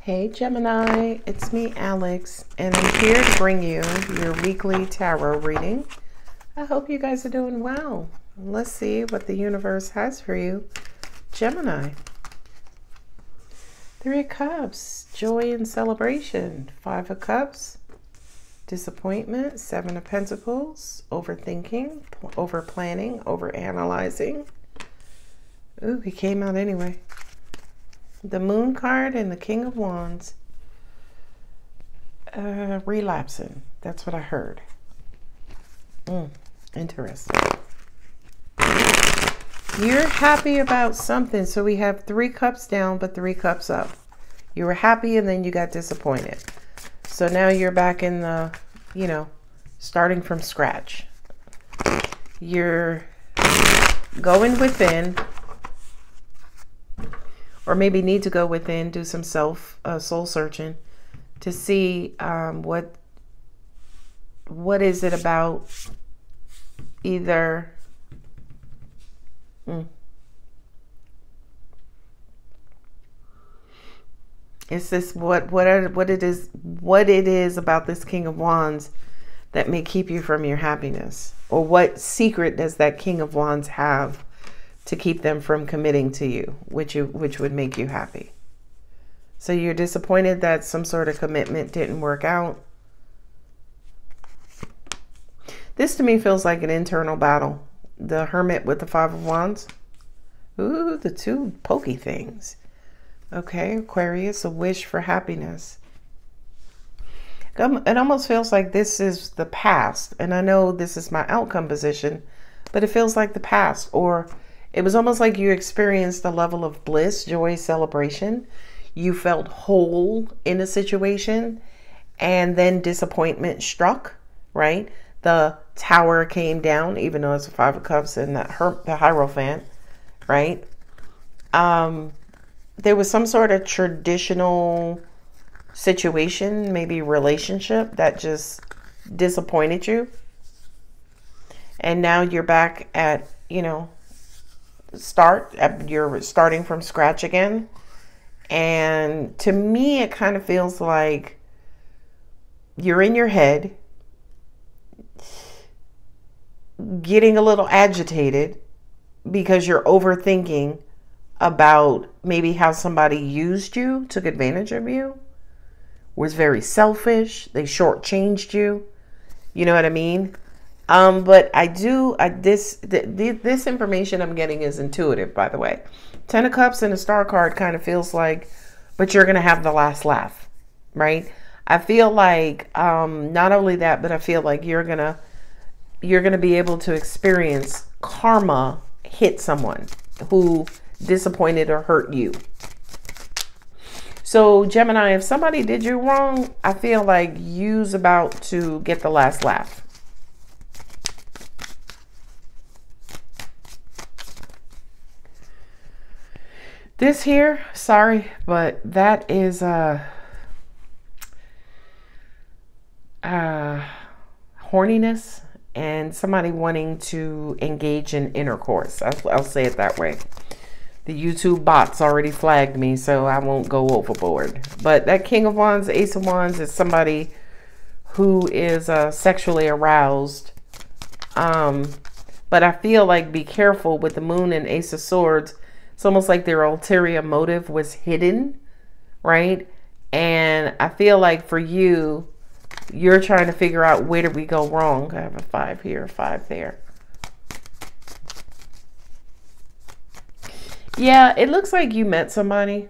Hey Gemini, it's me Alex, and I'm here to bring you your weekly tarot reading. I hope you guys are doing well. Let's see what the universe has for you. Gemini. 3 of Cups, joy and celebration. 5 of Cups, disappointment. 7 of Pentacles, overthinking, over planning, over analyzing. Ooh, he came out anyway. The Moon card and the King of Wands. Relapsing. That's what I heard. Interesting. You're happy about something. So we have 3 cups down, but 3 cups up. You were happy and then you got disappointed. So now you're back in the, starting from scratch. You're going within. Or maybe need to go within, do some soul searching to see what is it about either is this what it is about this King of Wands that may keep you from your happiness, or what secret does that King of Wands have to keep them from committing to you, which would make you happy. So you're disappointed that some sort of commitment didn't work out. This to me feels like an internal battle. The Hermit with the 5 of Wands. Ooh, the 2 pokey things. Okay, Aquarius, a wish for happiness. It almost feels like this is the past. And I know this is my outcome position, but it feels like the past. Or it was almost like you experienced a level of bliss, joy, celebration. You felt whole in a situation, and then disappointment struck, right? The Tower came down, even though it's a 5 of Cups and the Hierophant, right? There was some sort of traditional situation, maybe relationship, that just disappointed you. And now you're back at, you're starting from scratch again. And to me, it kind of feels like you're in your head, getting a little agitated because you're overthinking about maybe how somebody used you, took advantage of you, was very selfish, they shortchanged you. You know what I mean? But this information I'm getting is intuitive, by the way. 10 of Cups and a Star card kind of feels like, but you're going to have the last laugh, right? I feel like, not only that, but I feel like you're going to be able to experience karma hit someone who disappointed or hurt you. So Gemini, if somebody did you wrong, I feel like you's about to get the last laugh. This here, sorry, but that is horniness and somebody wanting to engage in intercourse. I'll say it that way. The YouTube bots already flagged me, so I won't go overboard. But that King of Wands, Ace of Wands is somebody who is sexually aroused. But I feel like be careful with the Moon and Ace of Swords. It's almost like their ulterior motive was hidden, right? And I feel like for you, you're trying to figure out, where did we go wrong? I have a 5 here, a 5 there. Yeah, it looks like you met somebody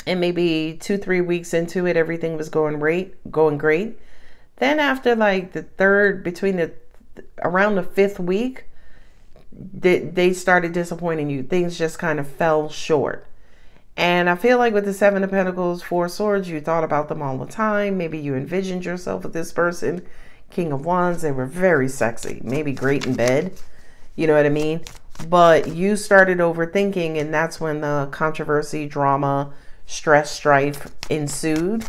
and maybe 2-3 weeks into it, everything was going great. Then after like the third, around the 5th week, they started disappointing you. Things just kind of fell short. And I feel like with the 7 of Pentacles, 4 of Swords, you thought about them all the time. Maybe you envisioned yourself with this person. King of Wands, they were very sexy. Maybe great in bed. You know what I mean? But you started overthinking, and that's when the controversy, drama, stress, strife ensued.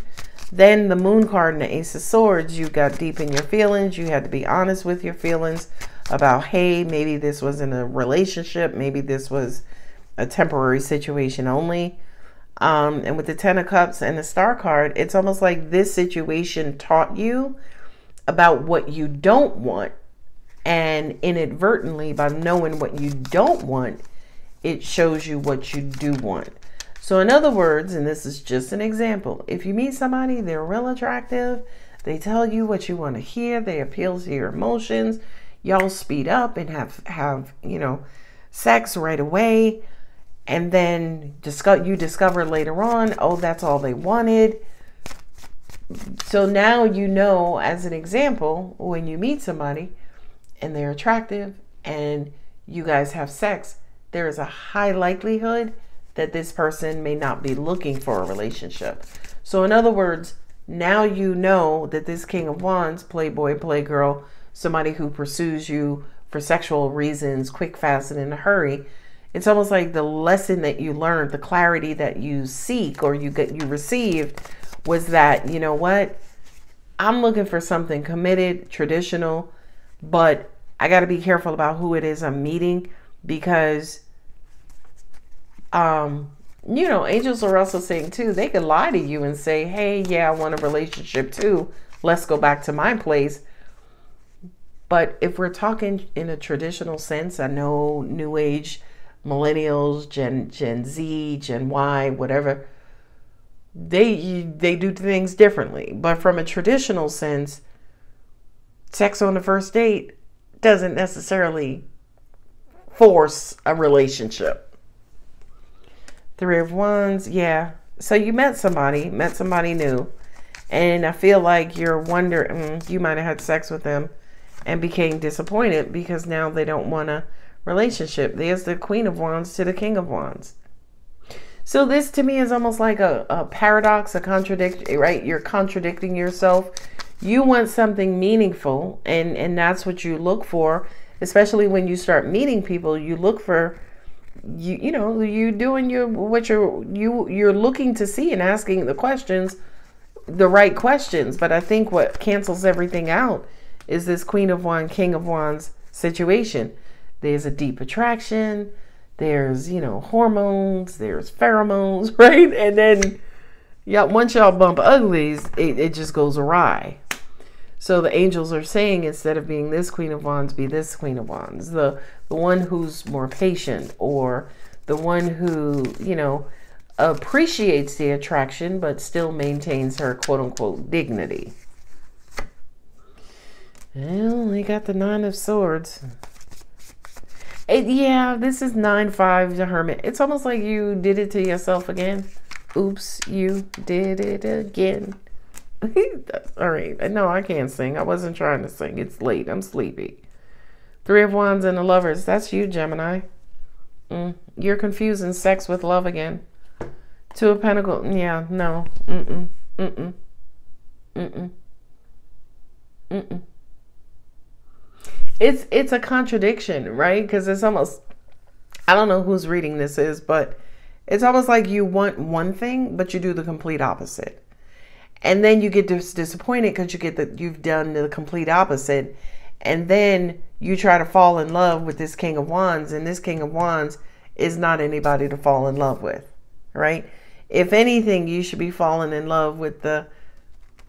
Then the Moon card and the Ace of Swords, you got deep in your feelings. You had to be honest with your feelings about, hey, maybe this wasn't a relationship. Maybe this was a temporary situation only. And with the Ten of Cups and the Star card, it's almost like this situation taught you about what you don't want. And inadvertently, by knowing what you don't want, it shows you what you do want. So in other words, and this is just an example, if you meet somebody, they're real attractive, they tell you what you want to hear, they appeal to your emotions, y'all speed up and have sex right away, and then you discover later on, oh, that's all they wanted. So now you know, as an example, when you meet somebody and they're attractive and you guys have sex, there is a high likelihood that this person may not be looking for a relationship. So in other words, now you know that this King of Wands, playboy, playgirl, somebody who pursues you for sexual reasons, quick, fast, and in a hurry, it's almost like the lesson that you learned, the clarity that you seek or you received was that, you know what, I'm looking for something committed, traditional, but I got to be careful about who it is I'm meeting, because angels are also saying too, they could lie to you and say, hey, yeah, I want a relationship too, let's go back to my place. But if we're talking in a traditional sense, I know new age millennials, Gen Z, Gen Y, whatever, they do things differently. But from a traditional sense, sex on the first date doesn't necessarily force a relationship. Three of Wands, yeah. So you met somebody new, and I feel like you're wondering, you might have had sex with them and became disappointed because now they don't want a relationship. There's the Queen of Wands to the King of Wands. So this to me is almost like a paradox, a contradiction, right? You're contradicting yourself. You want something meaningful, and that's what you look for, especially when you start meeting people. You look for, you're looking to see and asking the questions, the right questions. But I think what cancels everything out is this Queen of Wands, King of Wands situation. There's a deep attraction. There's, hormones, there's pheromones, right? And then once y'all bump uglies, it just goes awry. So the angels are saying, instead of being this Queen of Wands, be this Queen of Wands. The one who's more patient, or the one who, appreciates the attraction, but still maintains her quote unquote dignity. Well, they got the Nine of Swords. This is 9-5, the Hermit. It's almost like you did it to yourself again. Oops, you did it again. All right. No, I can't sing. I wasn't trying to sing. It's late. I'm sleepy. Three of Wands and the Lovers. That's you, Gemini. You're confusing sex with love again. Two of Pentacles. Yeah, no. It's a contradiction, right? Because it's almost, I don't know whose reading this is, but it's almost like you want one thing, but you do the complete opposite. And then you get disappointed because you've done the complete opposite. And then you try to fall in love with this King of Wands, and this King of Wands is not anybody to fall in love with, right? If anything, you should be falling in love with the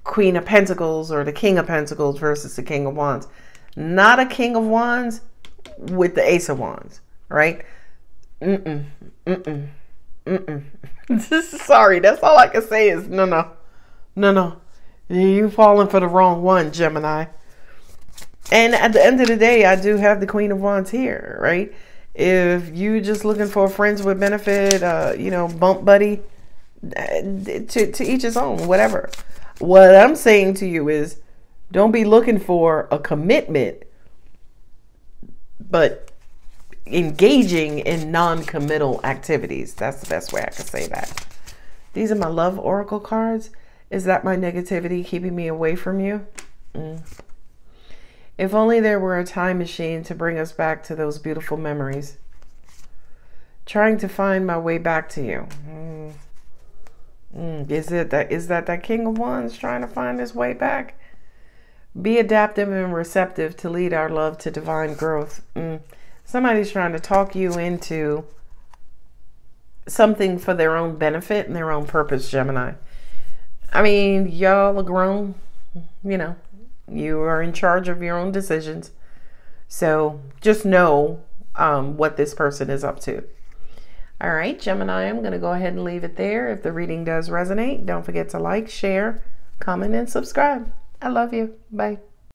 Queen of Pentacles or the King of Pentacles versus the King of Wands. Not a King of Wands with the Ace of Wands, right? Sorry, that's all I can say is no. You falling for the wrong one, Gemini. And at the end of the day, I do have the Queen of Wands here, right? If you just looking for friends with benefit, bump buddy, to each his own, whatever. What I'm saying to you is, don't be looking for a commitment, but engaging in non-committal activities. That's the best way I can say that. These are my love oracle cards. Is that my negativity keeping me away from you? If only there were a time machine to bring us back to those beautiful memories. Trying to find my way back to you. Is that King of Wands trying to find his way back? Be adaptive and receptive to lead our love to divine growth. Somebody's trying to talk you into something for their own benefit and their own purpose, Gemini. I mean, y'all are grown, you know, you are in charge of your own decisions. So just know what this person is up to. All right, Gemini, I'm going to go ahead and leave it there. If the reading does resonate, don't forget to like, share, comment, and subscribe. I love you. Bye.